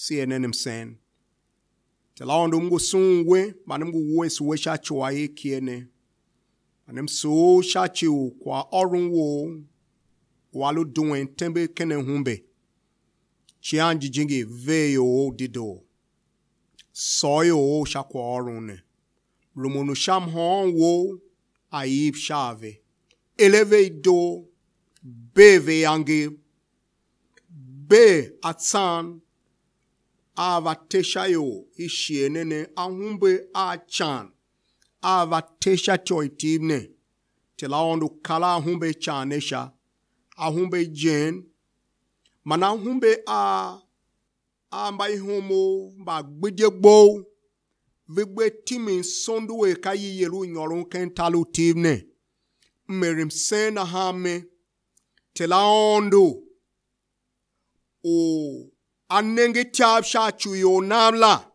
CNN sen. Tela ondo mgo sungwe, manimgo uwe suwe shachi wa kiene. Manim so shachi u kwa orun wo, walu duen tembe kene humbe. Chianji jingi veyo dido. Soyo shakwa orune. Lumunu sham hon wo, aib shave. Eleve do, beve yangi, be atsan, ava tesha yo, ishienene, ahumbe achan, ava tesha choitivne, tela ondo kala ahumbe chanesha, ahumbe jen, mana ahumbe mbai homo, ba gbidjegbo, vigbe timi sondu e kayi yelu nyorun kentalu tivne, merim sen ahame, tela ondo, o anenge tiab shachu yo namla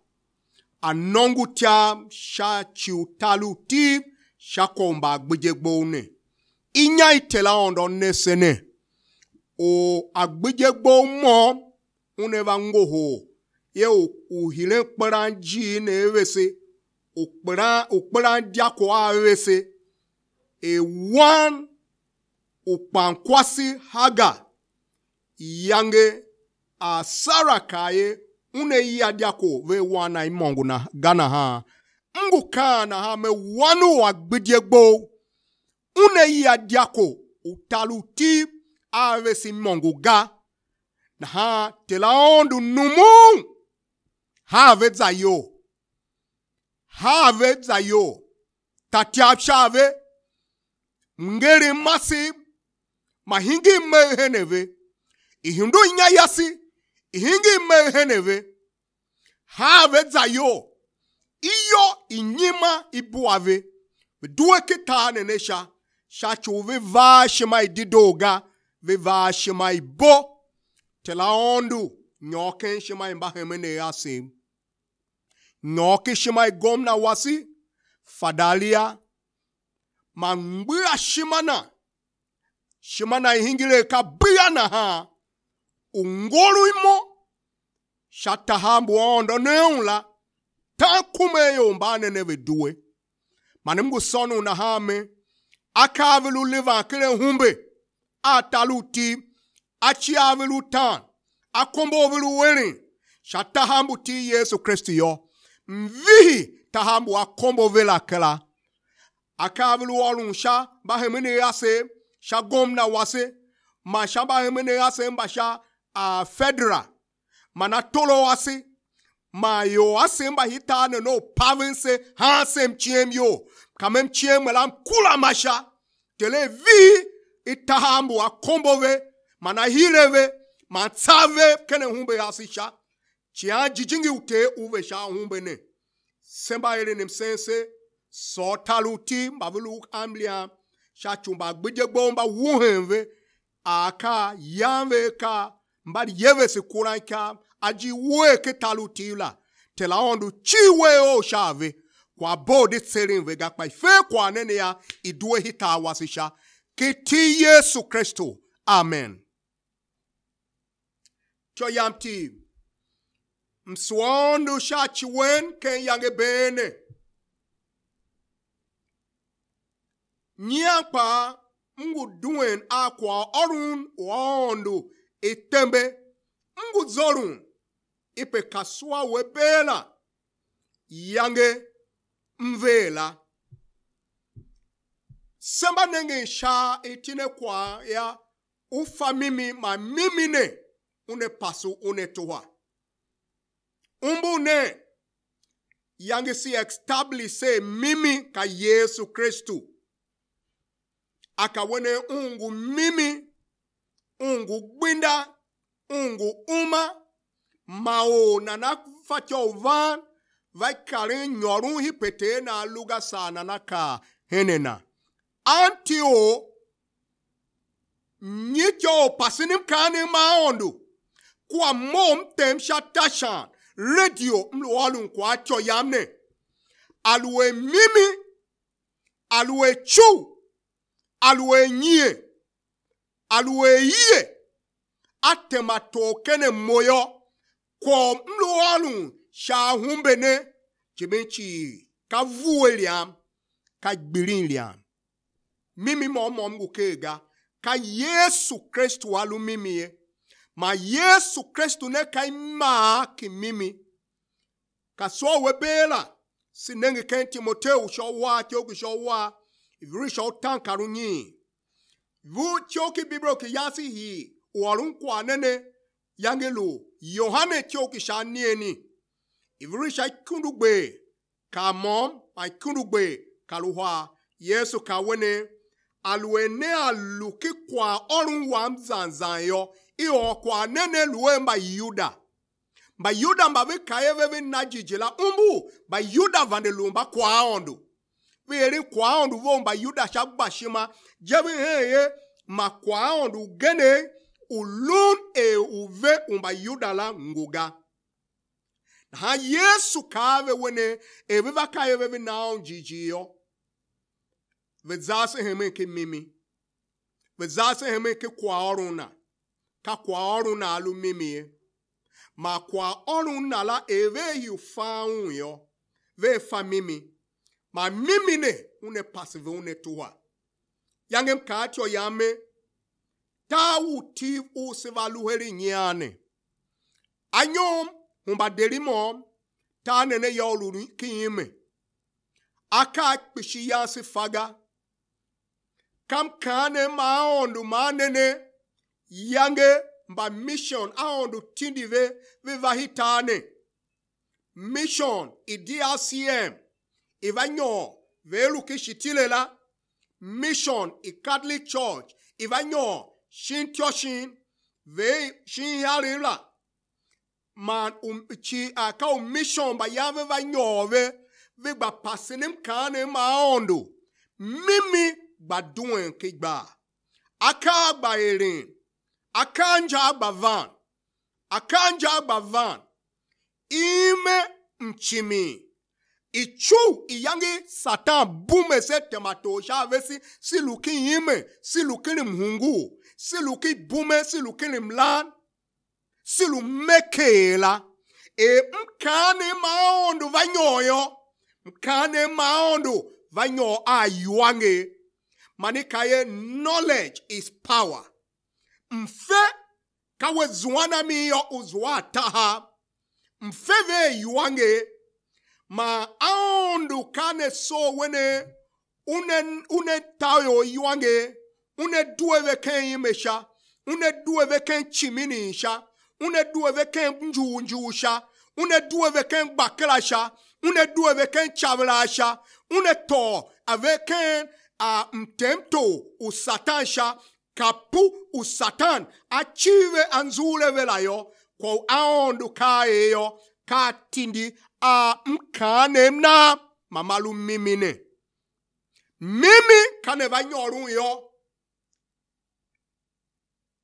anongu tiab shachu talu tib shakomba gbijegbo inya itela ondo nesene o agbijegbo mo uneva ngoho ye o hile kparanji ne evese o kparan diako avese e wan o pankwasi haga yange a sarakaye une ya diako ve wana imongu na gana ha ngu kana ha me wanu wa gbidiegbo une ya diako utaluti ave si mongu ga na ha telaondu numu have zayo tatiab shave ngeri masi mahingi meheneve ihindu inya yasi ihingi meheneve have zayo iyo inyima ibuave duwe kita nenesha shachu viva shema ididoga viva shema ibo telaondu nyoken shema imbahemene yasi nyoke shema igomna wasi fadalia mambia shimana ihingile kabia na ha ungolu imo shatahambu ondo neunla takume yombane neve duwe manimgu sonu na hame akavilu liva kile humbe ataluti achiavilu tan akombo vilu weni shatahambu ti Yesu Kristi yo mvihi tahambu akombo vila kela akavilu olun sha bahemine yase sha gomna wase ma sha bahemine yase mbasha federa manatolo wase ma yo asemba hitane no province hansem chiem yo kamem chiem melam kula masha tele vi itahambu akombove mana hireve matsave kene humbe asisha chia jijingi ute uve sha humbe ne semba ere nemsense so taluti mbavulu amblia sha chumba gbijegbo mba wuhenve aka yanve ka mbadi yeve se kuranka aji we ke talutila tela ondu chiwe o shave kwa bodi tserin vega kwa fe kwa nene ya idue hita wasisha kiti Yesu Kristo amen choyamti mswandu shachiwen ken yange bene nyakpa mgu duen akwa orun ondu etembe mgu zorun ipe kaswa webela yange mvela samba nenge sha etine kwa ya ufa mimi ma mimine une pasu une tuhwa umbune yange si establish mimi ka Yesu Kristo akawene ungu mimi ungu gwinda ungu uma mao nanafatyo van vai kare nyorun hipete na luga sana naka henena antio nyityo pasinim kane maondo kwa mom tem shatashan radio mlualun kwa cho yamne alwe mimi alwe chu alwe nye alwe ye atemato kene moyo Kwa mlualu sha humbene jimenchi ka vueliam ka gbirinliam. Mimi mom gukega ka Yesu Kristo alu mimi ma Yesu Kristo ne kai ma ki mimi ka so webela sinenge ken Timoteo sho wa tioku sho wa ivri sho tankarunyi vu tioki bibro ki yasi hi uarun kwa nene yangelu Yohane tioki sha nieni ivri sha kundugbe ka mom pa kundugbe kaluwa Yesu ka wene aluene aluki kwa orun wam zanzanyo iyo kwa nene luwe mba Yuda. Mba Yuda mbawe kaeveve najijila umbu mba Yuda vandelumba kwa ondu. Veri kwa ondu vo mba Yuda shagba shima jewe heye ma kwa ondu gene ulun uve mba Yuda la nguga. Ha Yesu kave wene eveva kaeveve naon jijiyo. Vezase heme ke mimi. Vezase heme ke kwa oruna. Ka kwa oruna alu mimi. Ma kwa oruna la eve yu fa unyo. Ve fa mimi. Ma mimi ne une pasive une tuhwa. Yangem katyo yame. Ta utiv usivalu heri nyane. Anyom humba derimom. Ta nene yoluni kiyime. Aka pishi yansi faga. Kam kane maondu manene yange mba mission aondu tindive vivahitane. Mission idiacm ivanyo velu kishitilela. Mission I Catholic Church ivanyo shin ve shin yarila. Man chi akau mission ba yave vanyo ve ba pasinem kane maondu. Mimi baduen kigba. Aka ba erin. Akanja ba van. Akanja ba van. Ime mchimi. Ichu iyangi satan bume se temato shavesi siluki ime. Siluki mhungu. Siluki bume siluki mlan. Silu mekela. E mkane maondo vanyoyo. Mkane maondo vanyo ayuange. Manikaye knowledge is power. Mfe kawe zwana miyo uzwa taha. Mfeve yuange. Ma aondu kane so wene une tayo yuange. Une duwe ken imesha. Une duwe ken chimini sha. Une duwe ken nju sha. Une duwe ken bakela sha. Une duwe ken chavela sha. Une to avec un mtemto u satan sha kapu u satan achive anzule velayo kwa aondu kaeyo katindi mkane na mamalu mimine mimi kane vanyorun yo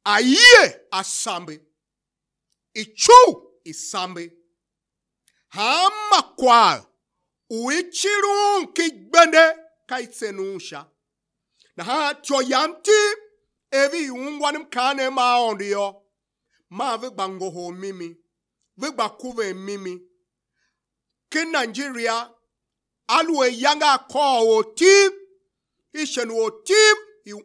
aye asambe ichu isambe hama kwa uichirun kigbende kaitsenusha. Na ha choyamti evi ungwanim kane maondi yo. Ma vigbango ho mimi. Vigbakuve mimi. Kin Nigeria alwe yanga ko otib. Ishenu otib.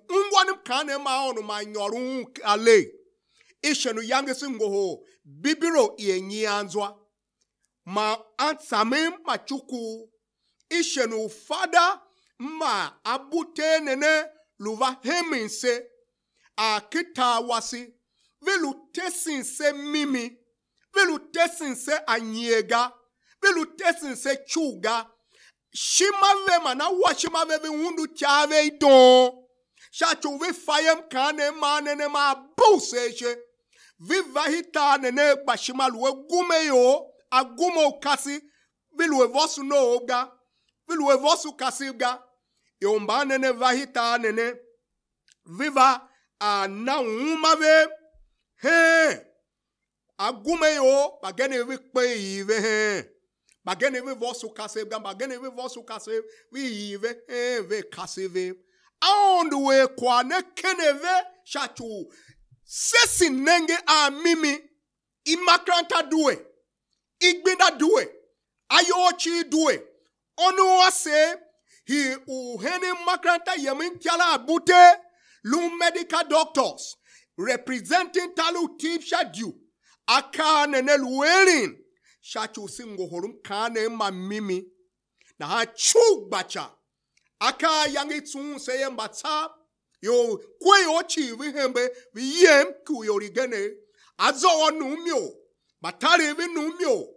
Ungwanim kane maondo ma nyorun ale. Ishenu yange singo ho. Bibiro yenyi anzwa. Ma ansamim machuku. Ishenu fada ma abute nene luva heminse akita wasi velu tesin se mimi velu tesin se anyega velu tesin se chuga shimave mana washimave hundu chave idon shachu vi fayem kane manene ma buseje viva hita nene bashimalu gumeyo agumo kasi velu evosu no oga velu evosu kasiga yomba nene vahita nene viva na umave he agume yo bagene vi pe yive he bagene vi vosu kasiga bagene vi vosu kasive vi yive he ve kasive aondu we kwa ne keneve shachu sesi nenge a mimi imakranta duwe, igbinda duwe, ayochi duwe. Onu ase hi uheni makranta yemin tiala abute lu medical doctors representing talu tip shadu akane neluerin shachu singo horum kane mamimi na ha chugbacha aka yangi tun seye mbata yo kwe ochi vihembe viyem kuyorigene azo onumyo batari vinumyo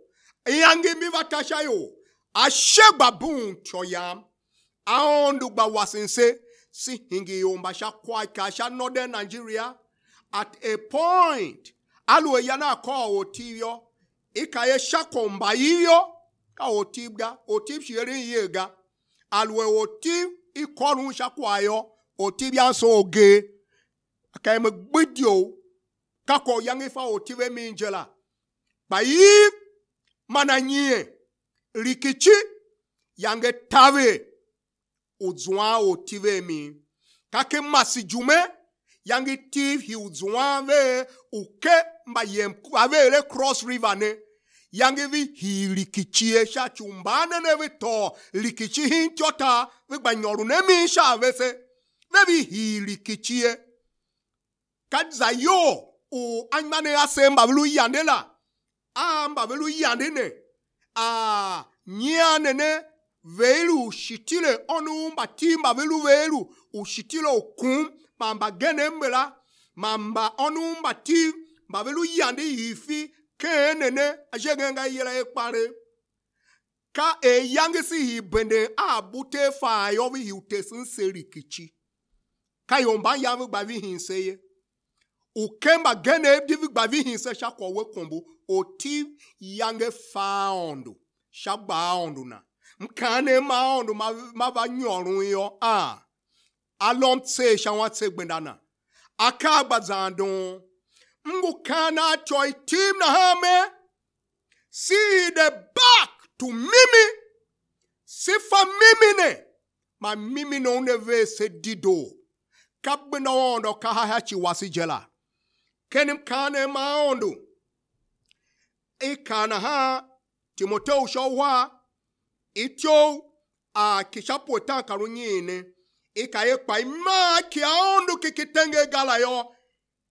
yangi mivatasha yo ashebabun choyam aondu bawasense si hingi yomba sha kwa kasha northern Nigeria at a point alwe yana ko otibyo ikaye shakomba yiyo ka otibga otib shiri yega alwe otib ikorun shakwayo otibya so oge akaye megbidio kako yangifa otibe minjela bayi mananyie rikichi yange tave uzwa otive mi kake masijume yange tiv hi uzwa ve uke mbayem avele cross river ne yange vi hi rikichie sha chumbane ne vito rikichi hinchota vi banyoru ne mi sha vese ne vi hi rikichie kadza yo o anmane asemba vlu yandela amba vlu yandene nyanene velu shitile onu mbatimba velu velu ushitile okum mamba genembela mamba onu mbati mbavelu yandi yifi kenene ajegenga yela ekpare ka yangisi hibende abute fa yovi hiutesin serikichi ka yomba yavu gbavi hinseye ukemba gene divi gbavi hinse shakwa kombo oti yange found shabaondu na mkane maondu mavanyorun yo alom tse shawa tse gbendana akagba zandon mgukana choi team na hame see the back to mimi sifa mimi ne ma mimi no neve se dido kabna ondo kahachi wasijela kenim kane maondu ikana ha Timoteo shawwa ityo kishapo tankarunyine ikaye kwa ima kiaondu kikitenge galayo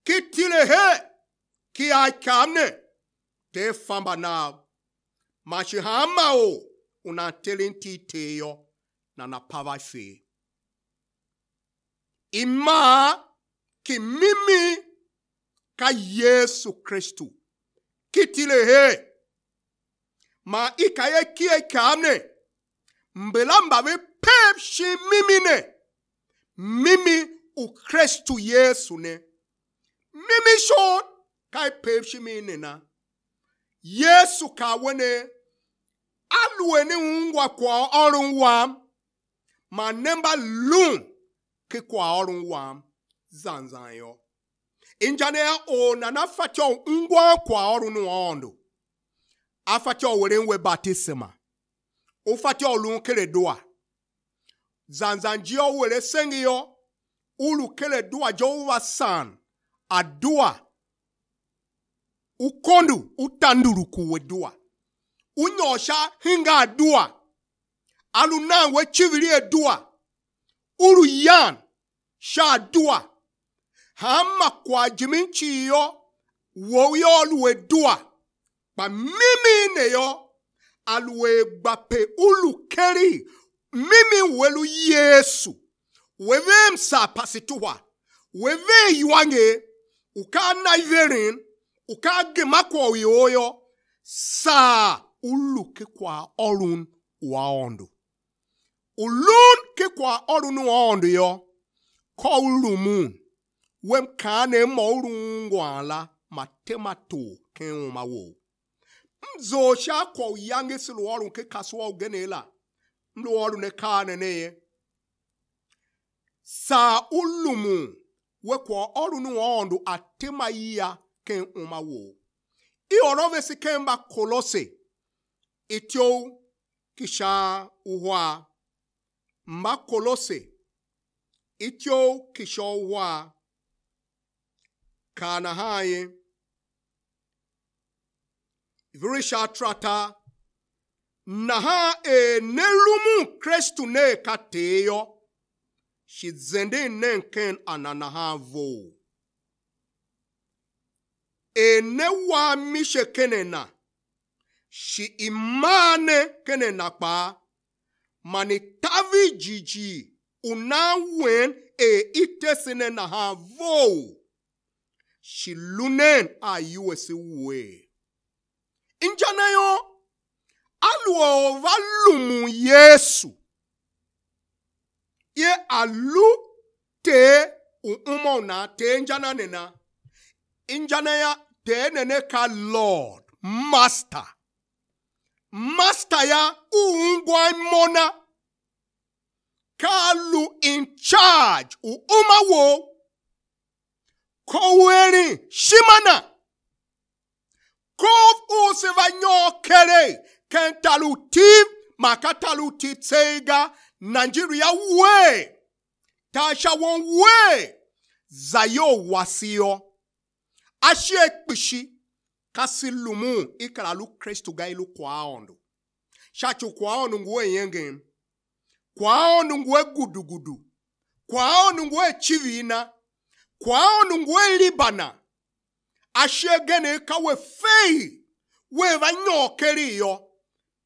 kitile he kia kamne te famba na mashihama o unatelenti teyo na napava fe ima kimimi ka Yesu Kristu kitile he ma ikaye kie kamne mbelamba ve pep shi mimine mimi u Kristu Yesu ne mimi shon kai pep shi mine na Yesu ka wene aluweni ngwa kwa orunwa ma nemba lun ke kwa orunwa zanzanyo injane o na fatyo ngwa kwa orunu ondo afatyo werenwe batisima ufatyo lunkele doa zanzanjio were sengiyo ulukele doa jowa san adua ukondu utanduru kuwe doa unyosha hinga doa aluna we chiviri doa uru yan sha doa hama kwa jiminchi yo woyo luwe doa ba mimi ne yo alwe gbape ulukeri mimi welu Yesu weve msa pasituwa weve yuange uka naiverin uka gemakwa wiyoyo sa uluke kwa orun waondo ulun ke kwa orun waondo yo ko ulumun wem kane maurun ngwala matemato kenuma wo mzo sha kwa yange siluwaru ke kaswa ugenela mluwaru ne kane neye sa ulumu we kwa orunu waondo atema iya ken umawo i orove si kemba kolose ityo kisha uhwa mba kolose ityo kisha uhwa kana haye Virisha trata naha nelumu Kristu ne kateyo shizende nenken ananaha vo. Newa mishe kenena shi imane kenena pa mani tavi jiji unawen itesine naha vo shi lunen ayuwesi we. Injanayo aluo valumu Yesu ye alu te umona te injana nena injanaya te nene ka Lord Master ya ungwa mona kalu in charge umawo koweri shimana kov usevanyo kere kentaluti makataluti tsega Nigeria we tasha won we zayo wasio ashe pishi kasilumu ikalalu Kristu gailu kwaondo shachu kwaondo nguwe yenge kwaondo nguwe gudugudu kwaondo nguwe chivina kwaondo nguwe libana ashe gene kawe fei we vanyo keriyo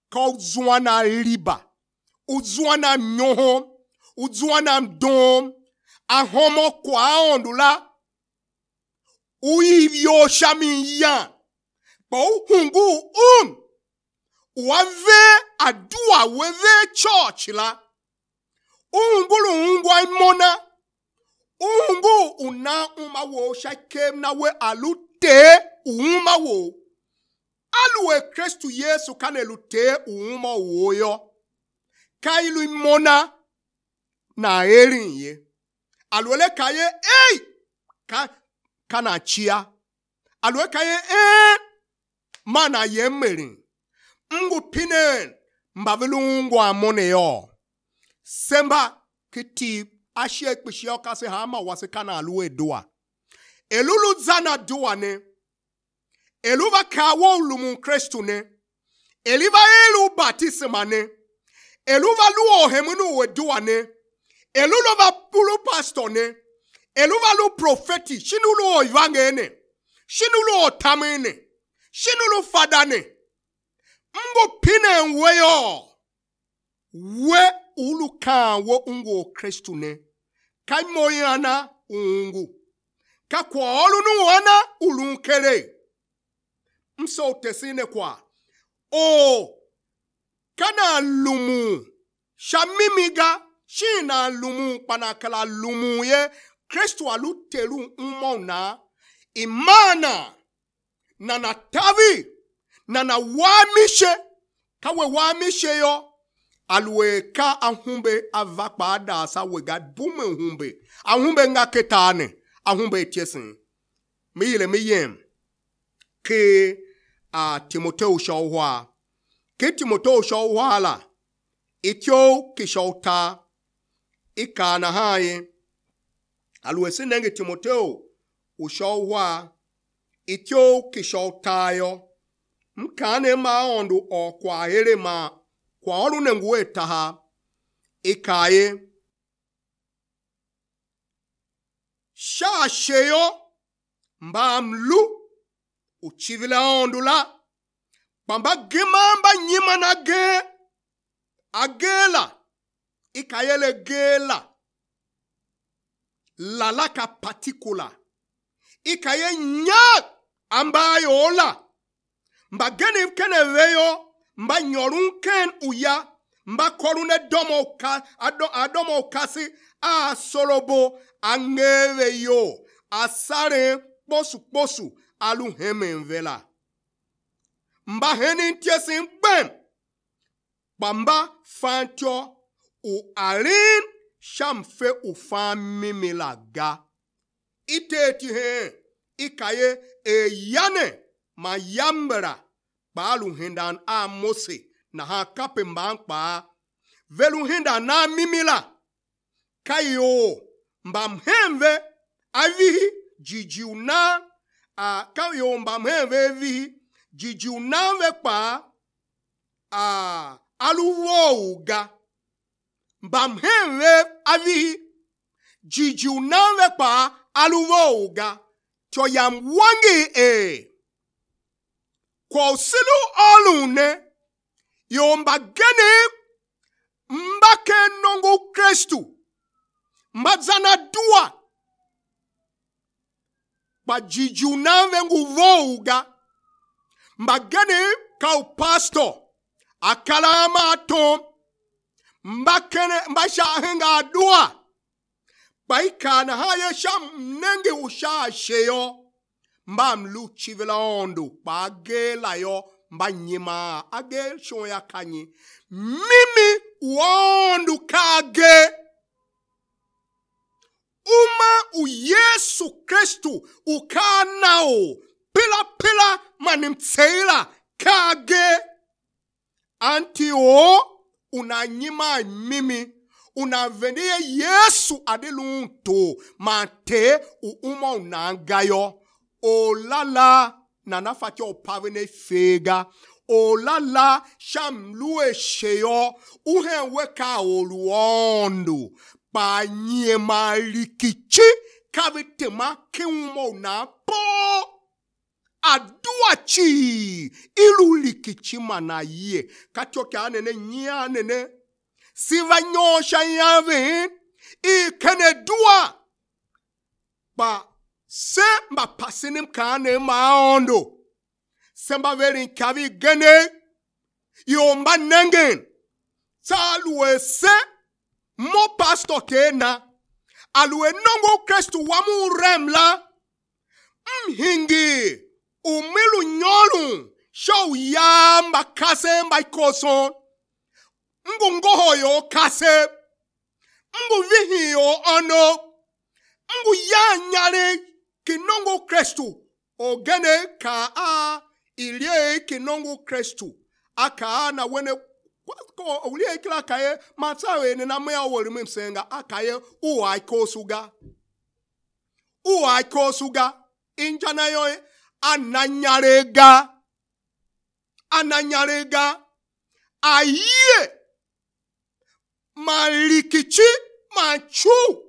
ka uzwana liba uzwana nyoho uzwana mdom ahomo kwaondo la uivyo shamiya pa uhungu wave adua weve church la uhungulu ungwa imona uhungu una umawo shakem na we alute umawo aluwe Kristu Yesu kanelute umawo yo kailu imona na erinye alwele kaye kana chia alwe kaye mana yemerin ngu pinen mbavelu amone yo semba kiti ashe kpishio kase hama wase kana alwe doa elulu zana doa ne eluva kawo lumu Kristu ne eliva elu batisma ne eluva luo hemunu we doa ne elulu va pulu pastor ne eluva lu profeti shinulu o ivangene shinulu o tamene shinulu fadane mbo pine weyo we uluka wo ungo Kristu ne kai moyana ungu ka kwa olunu wana ulunkere mso tesine kwa kana lumu shamimiga shina lumu panakala lumu ye Kristu alutelu umona imana na tavi na wamishe kawe wamishe yo alwe ka ahumbe avakpa da sa wega bume humbe ahumbe nga ketane ahumbe tiesin miyile miyem ke Timotheo shawwa ke Timotheo shawwa la ityo kishauta ikana haye alwe sinenge Timotheo ushawwa ityo kishautayo mkane maondu okwa hele ma kwa olu nenguwe taha ikaye shasheyo mbamlu uchivila ondula bamba gemamba nyima na agela ikayele gela lalaka particular ikaye nyak ambayo ola mba geni kene veyo mba nyorun ken uya mba korune adomo kasi solobo angeve yo asare posu alu hemenvela mba heni tiesin bem bamba fantyo u arin shamfe u famimilaga iteti he ikaye yane ma yambra balu hindan mose na ha kape mbankpa velu hinda na mimila kayo mbamhemve avihi jijiuna kayo mbamhemve avihi jiji unamve pa aluwoga mbamhenve avi jiji unamve pa aluwoga to yamwangi kwa silu olune yomba gene mbake nongo Kristu mbazana dua ba jiji unamve nguvoga mbagene ka pastor akalama atom mbakene mbashahenga dua baikana haye sham nenge usha sheyo mbam luchivela ondo bagela yo mbanyima age shoya kanyi mimi wondu kage u Yesu Kristu ukanao pila manimtseila kage anti unanyima mimi unavendie Yesu adelunto mate uma unangayo olala nanafati opavene fega olala shamlue sheyo uhenweka oluondo panyema likichi kavitema kiumo na po aduachi ilu likichi manaye katyoke anene nyanene siva nyosha yave ikene dua ba se mba pasinim kane maondo semba veri kavi gene yomba nengen salwe se mo pastor Terna alwe nongo Kristu wamu remla mhingi umilu nyolu show yamba kase mba ikoson ngoho yo kase vihi yo ono ya nyare kinongo Kristu ogene ka ilie kinongo Kristu aka na wene ko ulie kila kaye matsawe ni na mea wori msenga akaye uwa kosuga injana yo ananyarega aye malikichi machu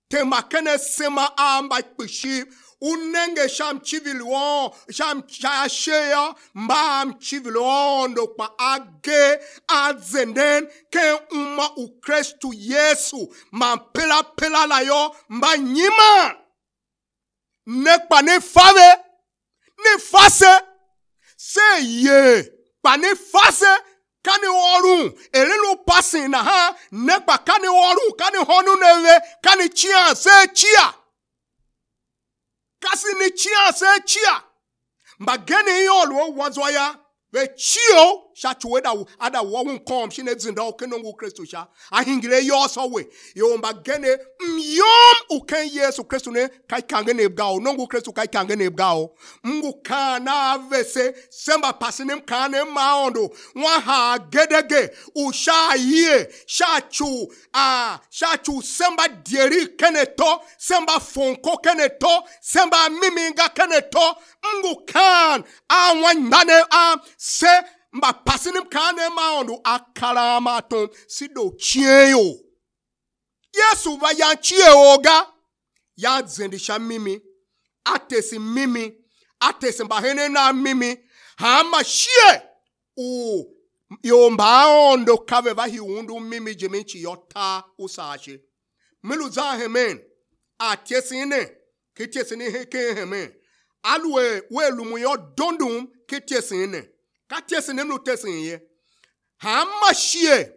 Tema kene sema amba kpishi unenge sham chivilwon sham chashea mbam chivilwon do pa age azenden ke uma u Kristu Yesu man pela la yo mba nyima nekpa ne fave ne fase se ye pa ne fase kani orun elenu passing na ha nekpa kani orun kani honu neve kani chia se chia kasi ni chia se chia mbagene yolo wazwaya ve chio shatuweda ada wawun kom shine zinda okenongo Kristu sha ahingire yo sowe yo mbagene myom uken Yesu Kristu ne kai kangene bgao nongo Kristu kai kangene bgao mungu kana vese semba pasinem kane maondo wa ha gedege usha ye shachu semba dieri keneto semba fonko keneto semba miminga keneto mungu kan awandane se mba pasinim kane maondo akalama ton sido chieyo Yesu va yan chieoga ya zendisha mimi atesi mba hene na mimi hama shie yo maondo kave va hiundu mimi jemichi yota usashe milu za hemen atesine kitesine heke hemen alwe welumu yo dondum kitesine katesine no tesine hama shie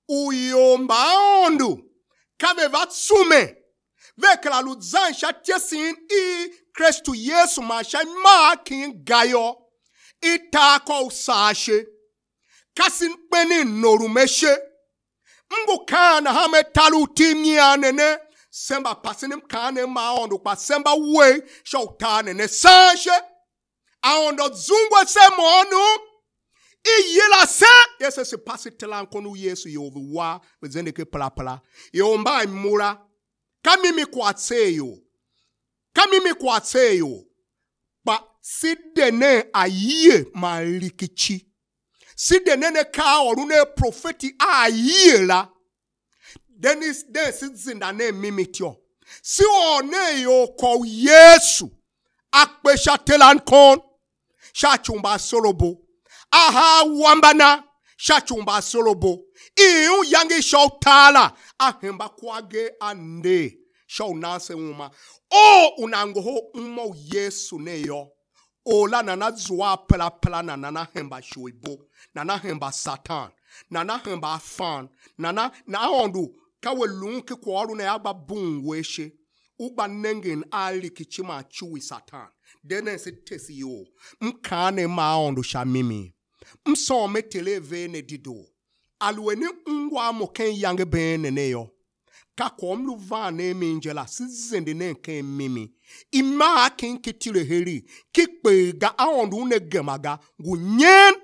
uyomba ondu kave vatsume vekla luzan shatesin I Kristu Yesu ma kin gayo itako usashe kasin peni norumeshe mgu kana hame talu timia nene semba pasinim kane maondo kwa semba we shotane ne sashe aondo zungwe semonu iyela se yese se pasitela nkonu Yesu yovuwa wezendeke pala yomba imura kamimi kwatseyo ba sidene aye malikichi. Sidene ka orune profeti aye la. Denis zinda mimitio. Si one yo ko Yesu. Akpe shatelan kon. Shachumba solobo. Aha wambana. Shachumba solobo. Iu yangi shautala. Ahemba kwage ande. Shau nase uma. O unangoho umo Yesu neyo. Ola nana zwa pela nana hemba shuibo. Nana hemba Satan. Nana hemba fan. Nana na ondu. Kawe lunke kwa aru na yagba bungweshe. Uba nengen ali kichima chui Satan. Dene se tesi yo. Mkane maondo shamimi. Msome televe ne dido. Alweni ungwa moken yange bene neyo. Kakom lu vane minjela sizende nenke mimi. Ima akin kitile heri. Kikpe ga aondo unegemaga. Gunyan,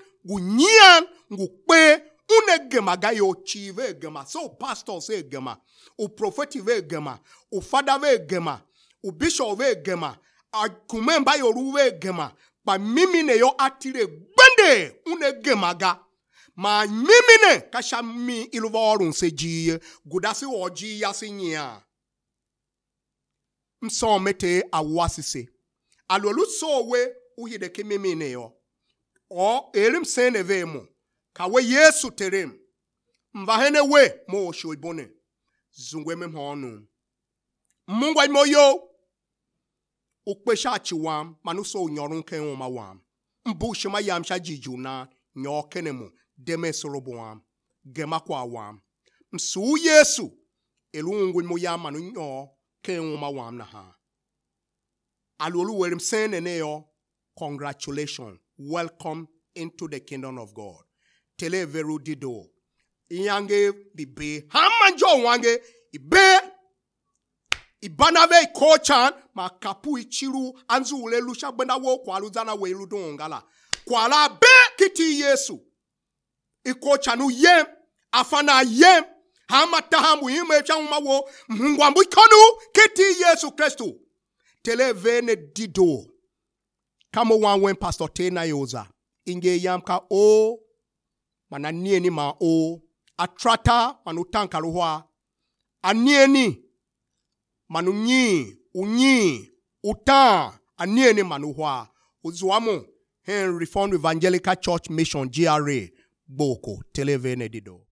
ngukpe. Unegemaga yo chive gema. So pastor se gema. U prophet ve gema. U father ve gema. U bishop ve gema. A kumemba yo ruwe gema. Ba mimi ne yo atire bende unegemaga. Ma mimi ne kasha mi iluvorun se jiye. Gudasi oji yasinya. Mson mete awasise. Alolu so we uhideke mimi ne yo. O elim sene ve mo. Kawe Yesu terem. Mvahene we mo shoibone. Zungwe memhonu. Mungwa imoyo. Ukpesha chiwam. Manuso unyorun kenwoma wam. Mbushima yamsha jijuna. Nyokenemu. Deme soroboam. Gema kwa wam. Msu Yesu. Elungwe moya manu nyo. Kenwoma wam na ha. Alolu werim sene neyo. Congratulations. Welcome into the kingdom of God. Tele veru dido. Iyange bibe. Hamanjo wange. Ibe. Ibanave ikochan. Makapu ichiru. Anzu ule lusha benda wo kwa luzana we iludongala. Kwa la be kiti Yesu. Ikochanu yem. Afana yem. Hamatahamu ime changuma wo. Mhungwambu ikonu. Kiti Yesu Kristo. Tele vene dido. Kamo wanwen Pastor Terna Iorza. Inge yamka o. Mananieni ma o. Atrata manutanka ruhwa. Anieni. Manunyi. Unyi. Utan. Anieni manuhwa. Uzuamu. Reformed Evangelical Church Mission GRA. Boko. Televene dido.